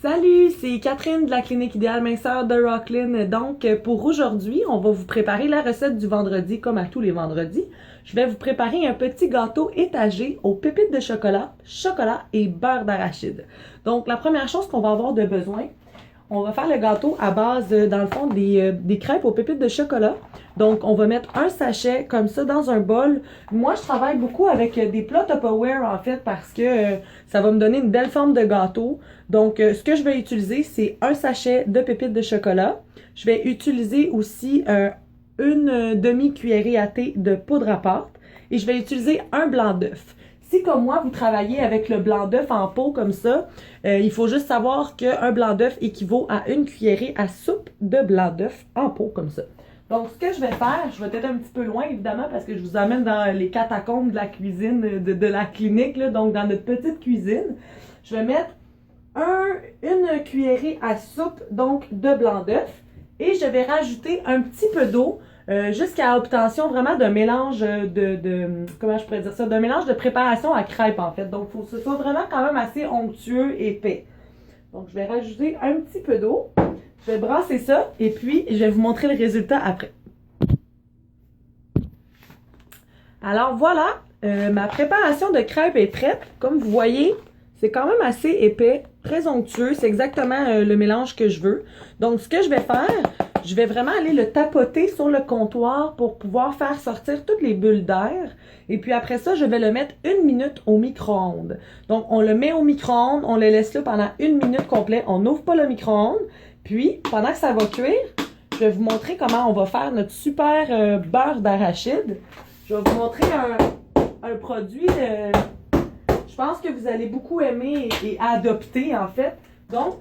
Salut, c'est Catherine de la clinique idéale minceur de Rocklin. Donc, pour aujourd'hui, on va vous préparer la recette du vendredi, comme à tous les vendredis. Je vais vous préparer un petit gâteau étagé aux pépites de chocolat, chocolat et beurre d'arachide. Donc, la première chose qu'on va avoir de besoin, on va faire le gâteau à base, dans le fond, des crêpes aux pépites de chocolat. Donc, on va mettre un sachet comme ça dans un bol. Moi, je travaille beaucoup avec des plats Tupperware, en fait, parce que ça va me donner une belle forme de gâteau. Donc, ce que je vais utiliser, c'est un sachet de pépites de chocolat. Je vais utiliser aussi une demi-cuillerée à thé de poudre à pâte. Et je vais utiliser un blanc d'œuf. Si, comme moi, vous travaillez avec le blanc d'œuf en pot comme ça, il faut juste savoir qu'un blanc d'œuf équivaut à une cuillerée à soupe de blanc d'œuf en pot comme ça. Donc, ce que je vais faire, je vais être un petit peu loin, évidemment, parce que je vous amène dans les catacombes de la cuisine de la clinique, là, donc dans notre petite cuisine. Je vais mettre une cuillerée à soupe, donc, de blanc d'œuf, et je vais rajouter un petit peu d'eau, jusqu'à obtention vraiment d'un mélange comment je pourrais dire ça, d'un mélange de préparation à crêpes en fait. Donc, il faut que ce soit vraiment quand même assez onctueux et épais. Donc, je vais rajouter un petit peu d'eau. Je vais brasser ça et puis je vais vous montrer le résultat après. Alors voilà, ma préparation de crêpes est prête. Comme vous voyez, c'est quand même assez épais, très onctueux. C'est exactement le mélange que je veux. Donc, ce que je vais faire, je vais vraiment aller le tapoter sur le comptoir pour pouvoir faire sortir toutes les bulles d'air. Et puis après ça, je vais le mettre 1 minute au micro-ondes. Donc, on le met au micro-ondes, on le laisse là pendant 1 minute complète. On n'ouvre pas le micro-ondes. Puis, pendant que ça va cuire, je vais vous montrer comment on va faire notre super beurre d'arachide. Je vais vous montrer un produit, je pense que vous allez beaucoup aimer et adopter en fait. Donc,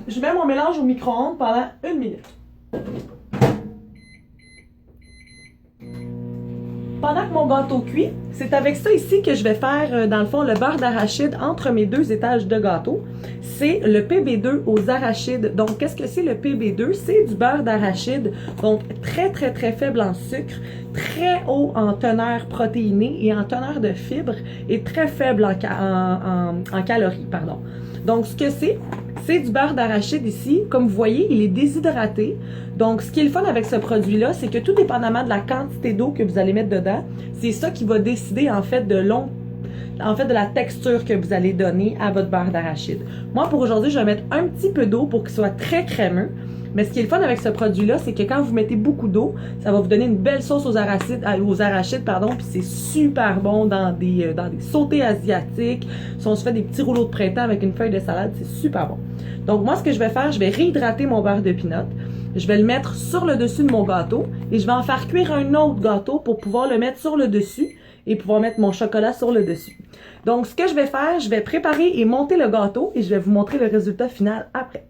je mets mon mélange au micro-ondes pendant 1 minute. Pendant que mon gâteau cuit, c'est avec ça ici que je vais faire, dans le fond, le beurre d'arachide entre mes deux étages de gâteau. C'est le PB2 aux arachides. Donc, qu'est-ce que c'est le PB2? C'est du beurre d'arachide, donc très, très, très faible en sucre, très haut en teneur protéinée et en teneur de fibres, et très faible en calories, pardon. Donc, ce que c'est du beurre d'arachide ici. Comme vous voyez, il est déshydraté. Donc, ce qui est le fun avec ce produit-là, c'est que tout dépendamment de la quantité d'eau que vous allez mettre dedans, c'est ça qui va décider en fait de la texture que vous allez donner à votre beurre d'arachide. Moi, pour aujourd'hui, je vais mettre un petit peu d'eau pour qu'il soit très crémeux. Mais ce qui est le fun avec ce produit-là, c'est que quand vous mettez beaucoup d'eau, ça va vous donner une belle sauce aux arachides, puis c'est super bon dans des sautés asiatiques. Si on se fait des petits rouleaux de printemps avec une feuille de salade, c'est super bon. Donc moi, ce que je vais faire, je vais réhydrater mon beurre de pinot. Je vais le mettre sur le dessus de mon gâteau et je vais en faire cuire un autre gâteau pour pouvoir le mettre sur le dessus et pouvoir mettre mon chocolat sur le dessus. Donc, ce que je vais faire, je vais préparer et monter le gâteau et je vais vous montrer le résultat final après.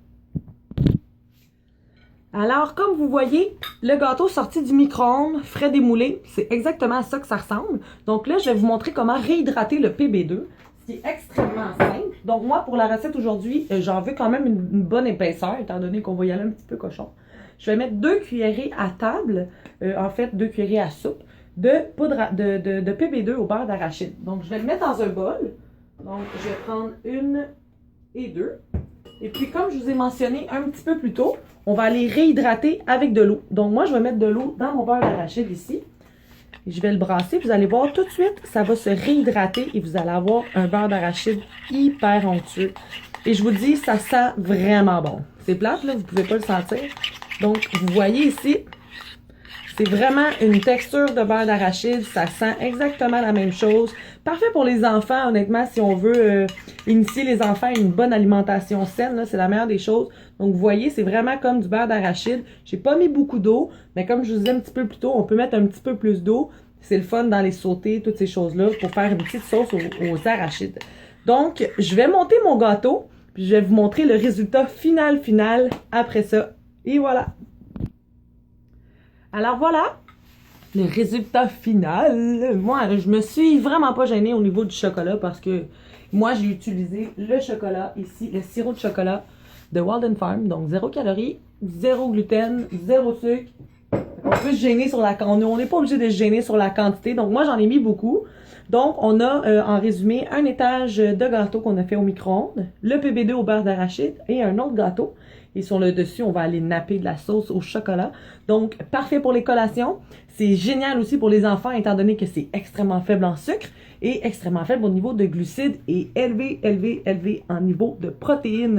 Alors, comme vous voyez, le gâteau sorti du micro-ondes, frais démoulé, c'est exactement à ça que ça ressemble. Donc là, je vais vous montrer comment réhydrater le PB2, ce qui est extrêmement simple. Donc moi, pour la recette aujourd'hui, j'en veux quand même une bonne épaisseur, étant donné qu'on va y aller un petit peu cochon. Je vais mettre 2 cuillerées à table, en fait 2 cuillerées à soupe, de PB2 au beurre d'arachide. Donc, je vais le mettre dans un bol. Donc, je vais prendre 1 et 2. Et puis, comme je vous ai mentionné un petit peu plus tôt, on va aller réhydrater avec de l'eau. Donc, moi, je vais mettre de l'eau dans mon beurre d'arachide ici. Et je vais le brasser. Vous allez voir tout de suite, ça va se réhydrater et vous allez avoir un beurre d'arachide hyper onctueux. Et je vous dis, ça sent vraiment bon. C'est plate, là, vous ne pouvez pas le sentir. Donc, vous voyez ici, c'est vraiment une texture de beurre d'arachide. Ça sent exactement la même chose. Parfait pour les enfants, honnêtement, si on veut initier les enfants à une bonne alimentation saine, c'est la meilleure des choses. Donc, vous voyez, c'est vraiment comme du beurre d'arachide. J'ai pas mis beaucoup d'eau, mais comme je vous disais un petit peu plus tôt, on peut mettre un petit peu plus d'eau. C'est le fun dans les sautés, toutes ces choses-là, pour faire une petite sauce aux arachides. Donc, je vais monter mon gâteau, puis je vais vous montrer le résultat final après ça. Et voilà! Alors voilà, le résultat final. Moi, je me suis vraiment pas gênée au niveau du chocolat parce que moi, j'ai utilisé le chocolat ici, le sirop de chocolat de Walden Farm. Donc, 0 calories, 0 gluten, 0 sucre. On peut se gêner sur la quantité. On n'est pas obligé de se gêner sur la quantité. Donc, moi, j'en ai mis beaucoup. Donc, on a en résumé un étage de gâteau qu'on a fait au micro-ondes, le PB2 au beurre d'arachide et un autre gâteau. Et sur le dessus, on va aller napper de la sauce au chocolat. Donc, parfait pour les collations. C'est génial aussi pour les enfants, étant donné que c'est extrêmement faible en sucre et extrêmement faible au niveau de glucides et élevé en niveau de protéines.